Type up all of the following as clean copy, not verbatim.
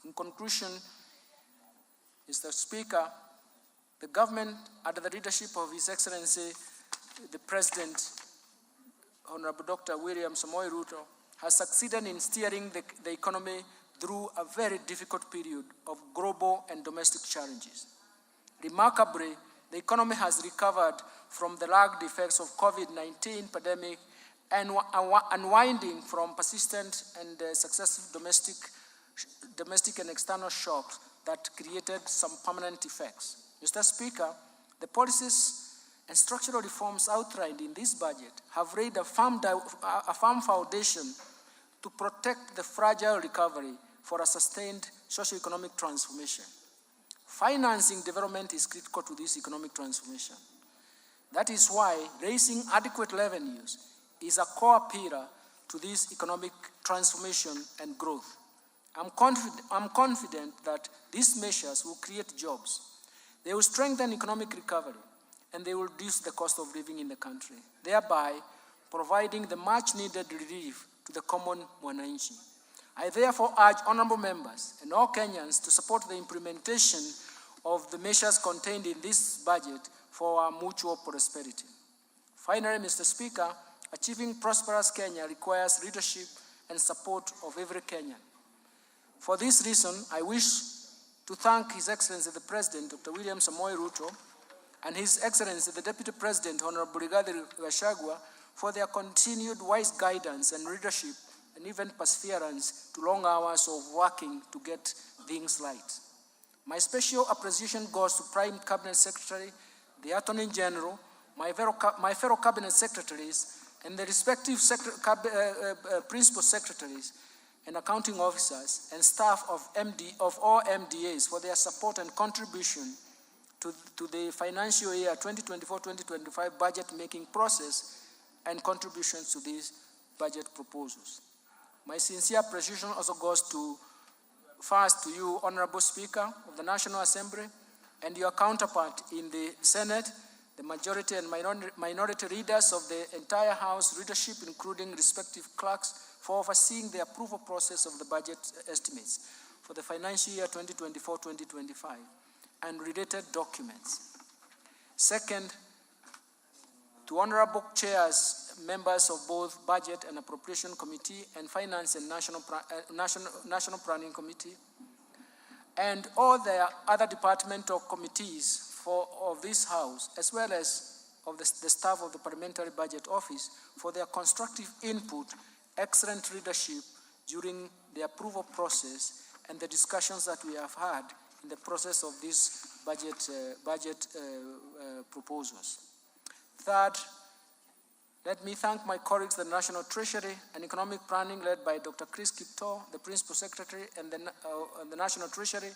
In conclusion, Mr. Speaker, the government, under the leadership of His Excellency, the President, Honorable Dr. William Samoei Ruto, has succeeded in steering the economy through a very difficult period of global and domestic challenges. Remarkably, the economy has recovered from the lagged effects of COVID-19 pandemic and unwinding from persistent and successive domestic and external shocks that created some permanent effects. Mr. Speaker, the policies and structural reforms outlined in this budget have laid a firm foundation to protect the fragile recovery for a sustained socio-economic transformation. Financing development is critical to this economic transformation. That is why raising adequate revenues is a core pillar to this economic transformation and growth. I'm confident that these measures will create jobs. They will strengthen economic recovery, and they will reduce the cost of living in the country, thereby providing the much-needed relief to the common mwananchi. I therefore urge honorable members and all Kenyans to support the implementation of the measures contained in this budget for our mutual prosperity. Finally, Mr. Speaker, achieving prosperous Kenya requires leadership and support of every Kenyan. For this reason, I wish to thank His Excellency the President, Dr. William Samoei Ruto, and His Excellency the Deputy President, Honorable Rigathi Gachagua, for their continued wise guidance and leadership, and even perseverance to long hours of working to get things right. My special appreciation goes to Prime Cabinet Secretary, the Attorney General, my fellow Cabinet Secretaries, and the respective Principal Secretaries and accounting officers and staff of all MDAs for their support and contribution to the financial year 2024-2025 budget making process and contributions to these budget proposals. My sincere appreciation also goes first to you, Honorable Speaker of the National Assembly, and your counterpart in the Senate, the majority and minority leaders of the entire House leadership, including respective clerks, for overseeing the approval process of the budget estimates for the financial year 2024-2025 and related documents. Second, to honorable chairs, members of both Budget and Appropriation Committee and Finance and National Planning Committee, and all the other departmental committees of this House, as well as of the staff of the Parliamentary Budget Office, for their constructive input, excellent leadership during the approval process and the discussions that we have had in the process of these budget proposals. Third, let me thank my colleagues, the National Treasury and Economic Planning, led by Dr. Chris Kiptoo, the Principal Secretary, and the National Treasury,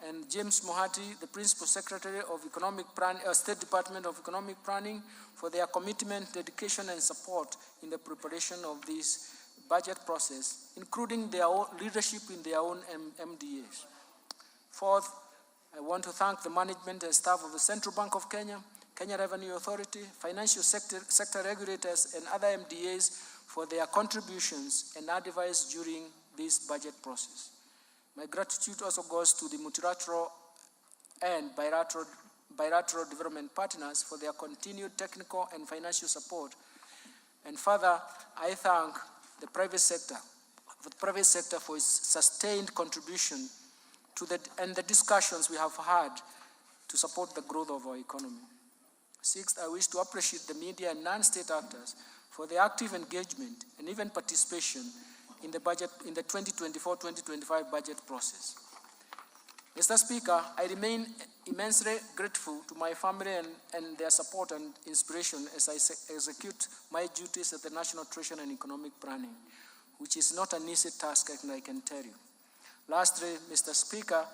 and James Mohati, the Principal Secretary of State Department of Economic Planning, for their commitment, dedication, and support in the preparation of this budget process, including their own leadership in their own MDAs. Fourth, I want to thank the management and staff of the Central Bank of Kenya, Kenya Revenue Authority, financial sector regulators, and other MDAs for their contributions and advice during this budget process. My gratitude also goes to the multilateral and bilateral development partners for their continued technical and financial support. And further, I thank the private sector for its sustained contribution to the discussions we have had to support the growth of our economy. Sixth, I wish to appreciate the media and non-state actors for their active engagement and even participation in the 2024-2025 budget process. Mr. Speaker, I remain immensely grateful to my family and their support and inspiration as I execute my duties at the National Treasury and Economic Planning, which is not an easy task, I can tell you. Lastly, Mr. Speaker,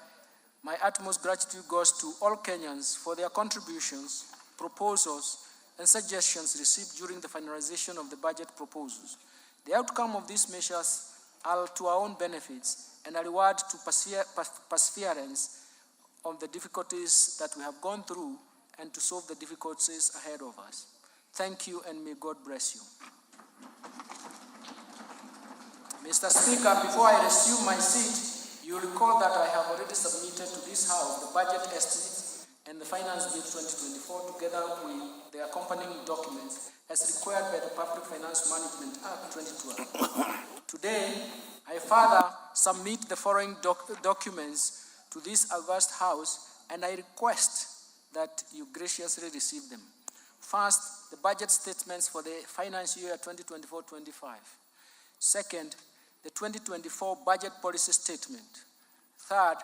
my utmost gratitude goes to all Kenyans for their contributions, proposals, and suggestions received during the finalization of the budget proposals. The outcome of these measures are to our own benefits and a reward to perseverance on the difficulties that we have gone through and to solve the difficulties ahead of us. Thank you, and may God bless you. Mr. Speaker, before I resume my seat, You recall that I have already submitted to this House the budget estimates and the Finance Bill 2024 together with the accompanying documents as required by the Public Finance Management Act 2012. Today, I further submit the following documents to this august House, and I request that you graciously receive them. First, the budget statements for the financial year 2024-25. Second, the 2024 budget policy statement. Third,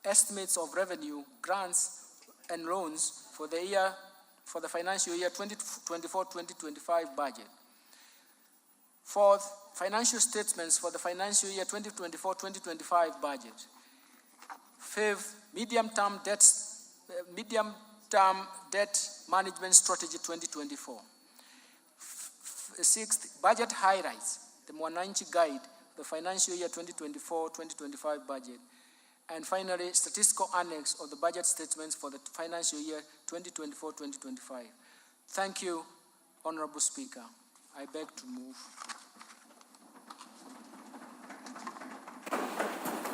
estimates of revenue, grants, and loans for the financial year 2024-2025 budget. Fourth, financial statements for the financial year 2024-2025 budget. Fifth, medium-term debt management strategy 2024. Sixth, budget highlights, the Mwananchi Guide, the financial year 2024-2025 budget. And finally, statistical annex of the budget statements for the financial year 2024-2025. Thank you, Honorable Speaker. I beg to move.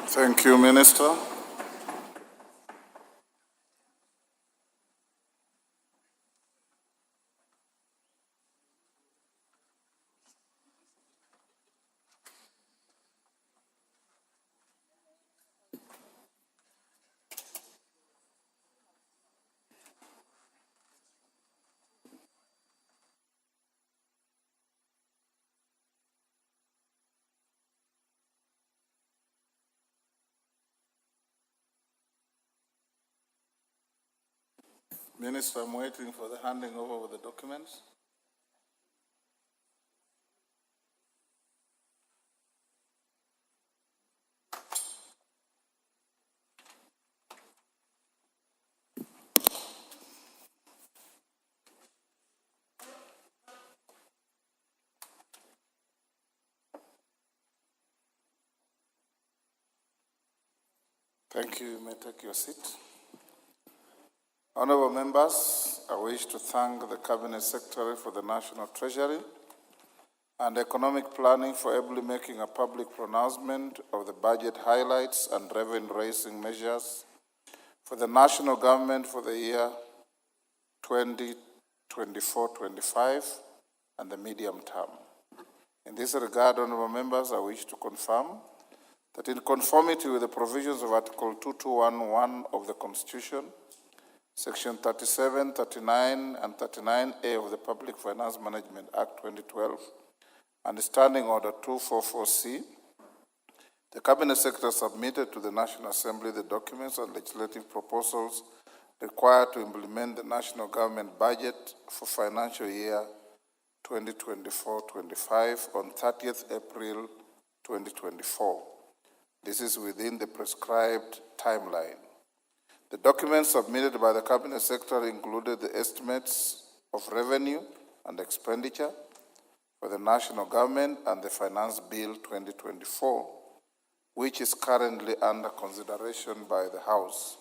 Thank you, Minister. Minister, I'm waiting for the handing over of the documents. Thank you. You may take your seat. Honorable members, I wish to thank the Cabinet Secretary for the National Treasury and Economic Planning for ably making a public pronouncement of the budget highlights and revenue-raising measures for the national government for the year 2024-25 and the medium term. In this regard, honorable members, I wish to confirm that in conformity with the provisions of Article 2211 of the Constitution, Section 37, 39, and 39A of the Public Finance Management Act 2012, and Standing Order 244C, the Cabinet Secretary submitted to the National Assembly the documents and legislative proposals required to implement the national government budget for financial year 2024-25 on 30th April 2024. This is within the prescribed timeline. The documents submitted by the Cabinet Secretary included the estimates of revenue and expenditure for the national government and the Finance Bill 2024, which is currently under consideration by the House.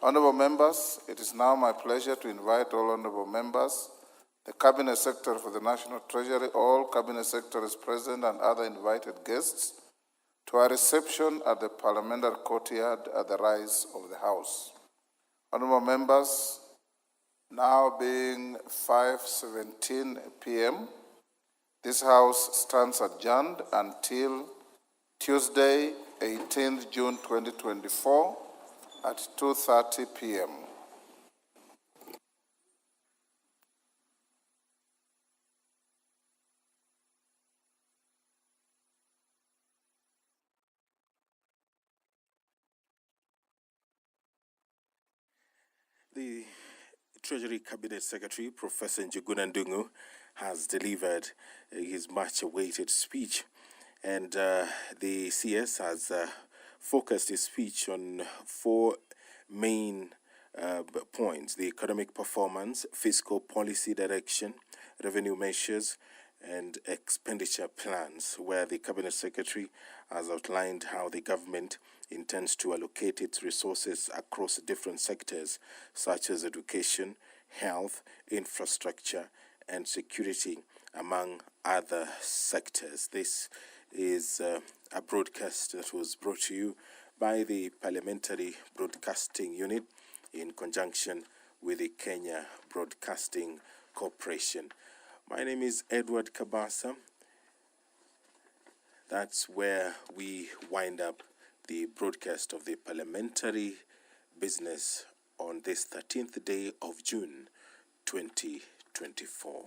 Honorable members, it is now my pleasure to invite all honorable members, the Cabinet Secretary for the National Treasury, all Cabinet Secretaries present and other invited guests to a reception at the Parliamentary Courtyard at the rise of the House. Honorable members, now being 5:17 p.m., this House stands adjourned until Tuesday, 18th June 2024 at 2:30 p.m. The Treasury Cabinet Secretary, Professor Njuguna Ndung'u, has delivered his much-awaited speech, and the CS has focused his speech on four main points: the economic performance, fiscal policy direction, revenue measures, and expenditure plans, where the Cabinet Secretary has outlined how the government intends to allocate its resources across different sectors such as education, health, infrastructure, and security, among other sectors. This is a broadcast that was brought to you by the Parliamentary Broadcasting Unit in conjunction with the Kenya Broadcasting Corporation. My name is Edward Kabasa. That's where we wind up the broadcast of the Parliamentary Business on this 13th day of June 2024.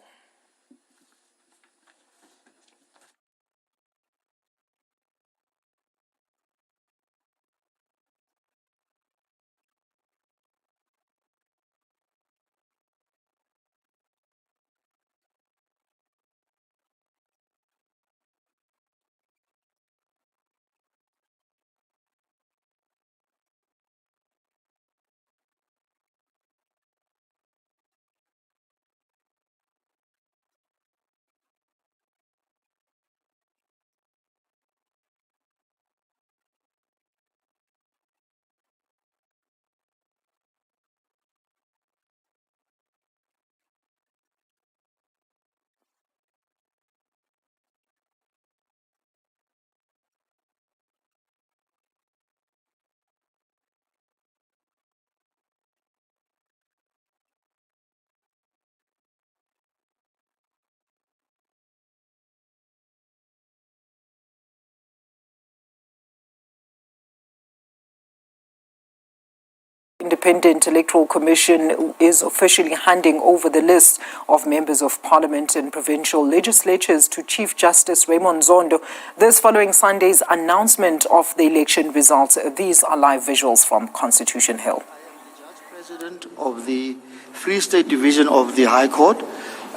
Independent Electoral Commission is officially handing over the list of members of Parliament and provincial legislatures to Chief Justice Raymond Zondo. This following Sunday's announcement of the election results. These are live visuals from Constitution Hill. I am the Judge President of the Free State Division of the High Court,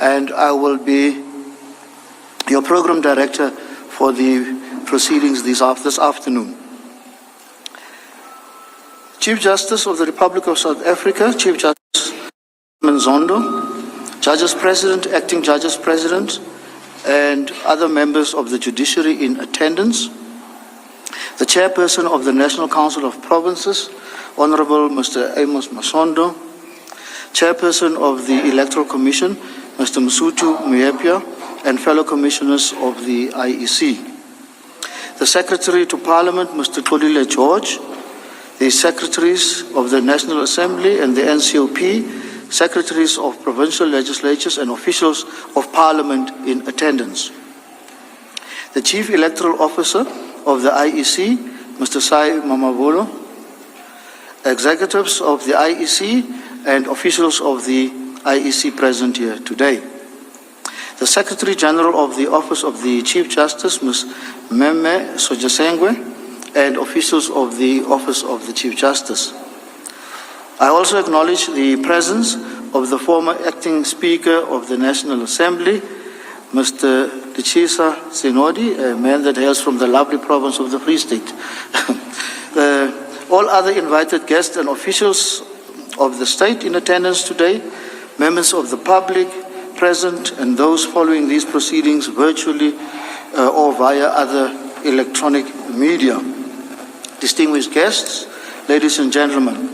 and I will be your Program Director for the proceedings this afternoon. Chief Justice of the Republic of South Africa, Chief Justice Raymond Zondo, Judges President, Acting Judges President, and other members of the judiciary in attendance, the Chairperson of the National Council of Provinces, Honorable Mr. Amos Masondo, Chairperson of the Electoral Commission, Mr. Msutu Muepia, and fellow commissioners of the IEC, the Secretary to Parliament, Mr. Xolile George, the Secretaries of the National Assembly and the NCOP, Secretaries of Provincial Legislatures and officials of Parliament in attendance. The Chief Electoral Officer of the IEC, Mr. Sai Mamabolo, executives of the IEC and officials of the IEC present here today. The Secretary General of the Office of the Chief Justice, Ms. Meme Sojasengwe, and officials of the Office of the Chief Justice. I also acknowledge the presence of the former Acting Speaker of the National Assembly, Mr. Lechisa Senodi, a man that hails from the lovely province of the Free State. All other invited guests and officials of the state in attendance today, members of the public present, and those following these proceedings virtually or via other electronic media. Distinguished guests, ladies and gentlemen,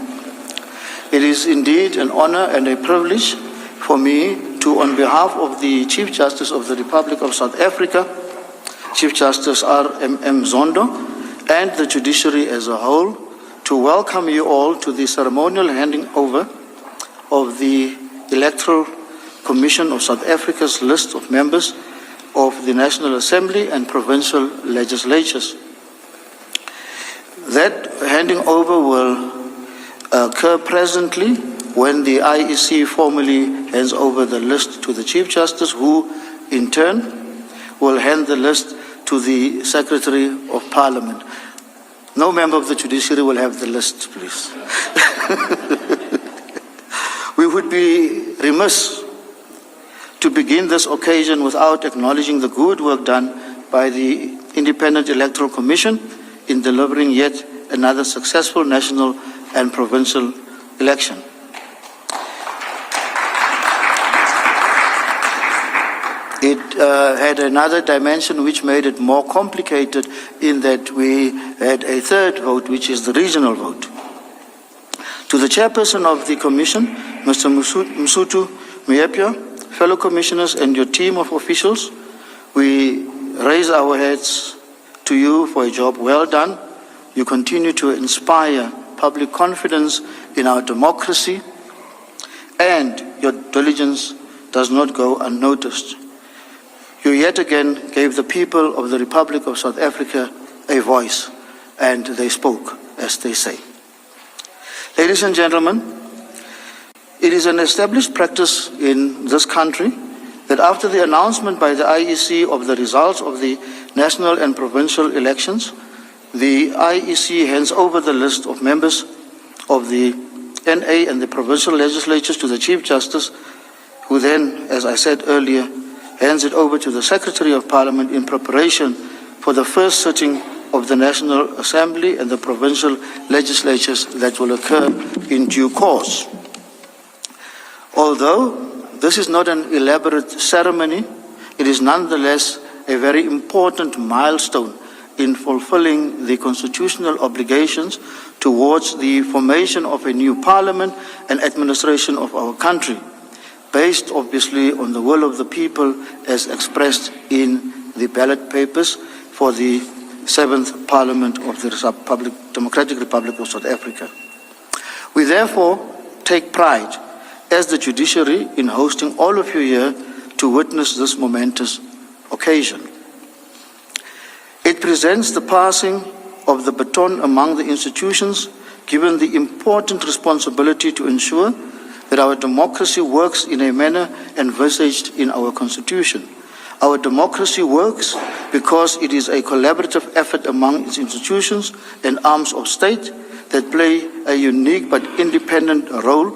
it is indeed an honor and a privilege for me to, on behalf of the Chief Justice of the Republic of South Africa, Chief Justice R.M.M. Zondo, and the judiciary as a whole, to welcome you all to the ceremonial handing over of the Electoral Commission of South Africa's list of members of the National Assembly and provincial legislatures. That handing over will occur presently when the IEC formally hands over the list to the Chief Justice, who in turn will hand the list to the Secretary of Parliament. No member of the judiciary will have the list, please. We would be remiss to begin this occasion without acknowledging the good work done by the Independent Electoral Commission in delivering yet another successful national and provincial election. It had another dimension which made it more complicated in that we had a third vote, which is the regional vote. To the chairperson of the commission, Mr. Msutu Muepia, fellow commissioners and your team of officials, we raise our heads to you for a job well done you continue to inspire public confidence in our democracy, and your diligence does not go unnoticed. You yet again gave the people of the Republic of South Africa a voice, and they spoke, as they say. Ladies and gentlemen, it is an established practice in this country that after the announcement by the IEC of the results of the national and provincial elections, the IEC hands over the list of members of the NA and the provincial legislatures to the Chief Justice, who then, as I said earlier, hands it over to the Secretary of Parliament in preparation for the first sitting of the National Assembly and the provincial legislatures that will occur in due course. Although this is not an elaborate ceremony, it is nonetheless a very important milestone in fulfilling the constitutional obligations towards the formation of a new parliament and administration of our country, based obviously on the will of the people as expressed in the ballot papers for the 7th Parliament of the Democratic Republic of South Africa. We therefore take pride as the judiciary in hosting all of you here to witness this momentous occasion. It presents the passing of the baton among the institutions, given the important responsibility to ensure that our democracy works in a manner envisaged in our Constitution. Our democracy works because it is a collaborative effort among its institutions and arms of state that play a unique but independent role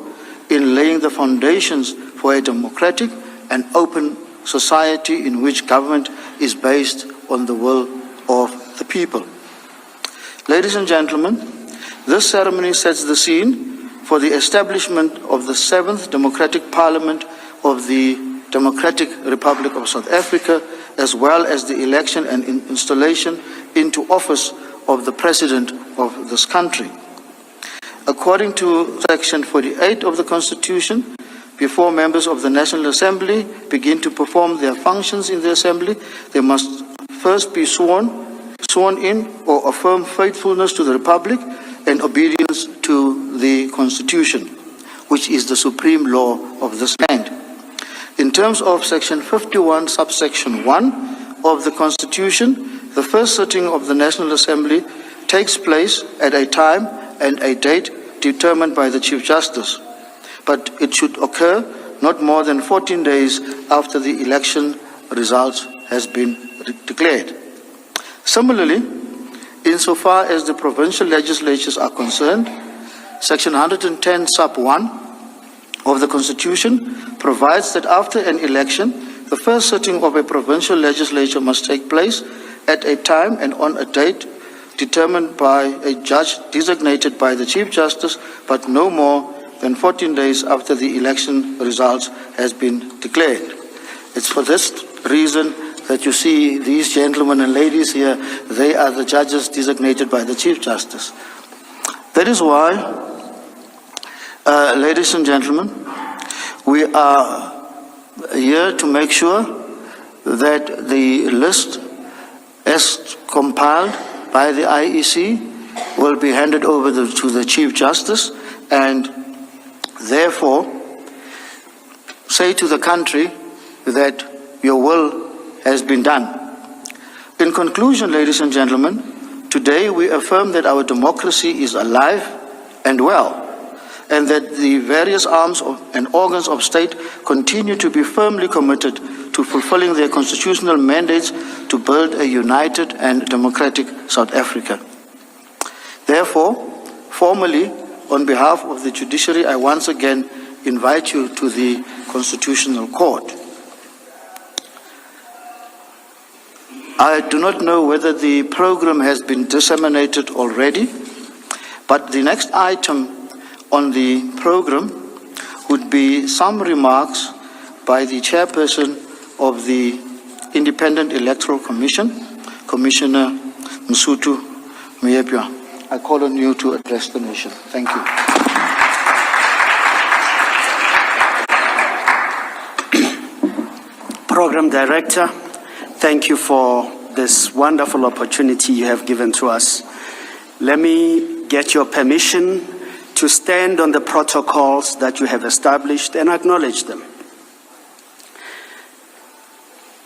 in laying the foundations for a democratic and open society in which government is based on the will of the people. Ladies and gentlemen, this ceremony sets the scene for the establishment of the 7th Democratic Parliament of the Democratic Republic of South Africa, as well as the election and installation into office of the President of this country. According to Section 48 of the Constitution, before members of the National Assembly begin to perform their functions in the Assembly, they must first be sworn in or affirm faithfulness to the Republic and obedience to the Constitution, which is the supreme law of this land. In terms of Section 51, subsection 1 of the Constitution, the first sitting of the National Assembly takes place at a time and a date determined by the Chief Justice, but it should occur not more than 14 days after the election results has been declared. Similarly, insofar as the provincial legislatures are concerned, Section 110 sub 1 of the Constitution provides that after an election, the first sitting of a provincial legislature must take place at a time and on a date determined by a judge designated by the Chief Justice, but no more than 14 days after the election results has been declared. It's for this reason that you see these gentlemen and ladies here, they are the judges designated by the Chief Justice. That is why, ladies and gentlemen, we are here to make sure that the list as compiled by the IEC will be handed over to the Chief Justice, and therefore say to the country that your will has been done. In conclusion, ladies and gentlemen, today we affirm that our democracy is alive and well, and that the various arms and organs of state continue to be firmly committed to fulfilling their constitutional mandates to build a united and democratic South Africa. Therefore, formally, on behalf of the judiciary, I once again invite you to the Constitutional Court. I do not know whether the program has been disseminated already, but the next item on the program would be some remarks by the chairperson of the Independent Electoral Commission, Commissioner Msutu Moepya. I call on you to address the nation. Thank you. Program Director, thank you for this wonderful opportunity you have given to us. let me get your permission to stand on the protocols that you have established and acknowledge them.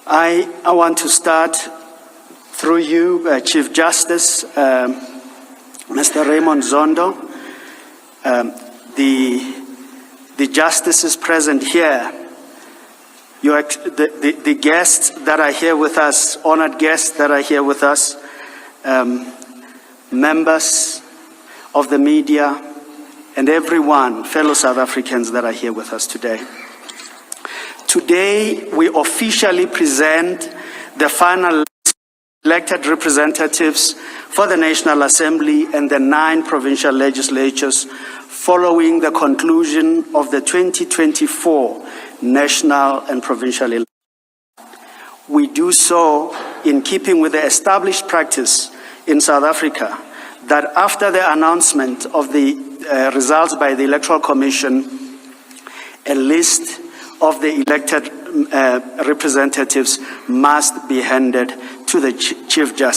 I want to start through you, Chief Justice, Mr. Raymond Zondo, the justices present here, the guests that are here with us, honored guests that are here with us, members of the media, and everyone, fellow South Africans that are here with us today. Today, we officially present the final elected representatives for the National Assembly and the 9 provincial legislatures following the conclusion of the 2024 national and provincial elections. We do so in keeping with the established practice in South Africa that after the announcement of the results by the Electoral Commission, a list of the elected representatives must be handed to the Chief Justice.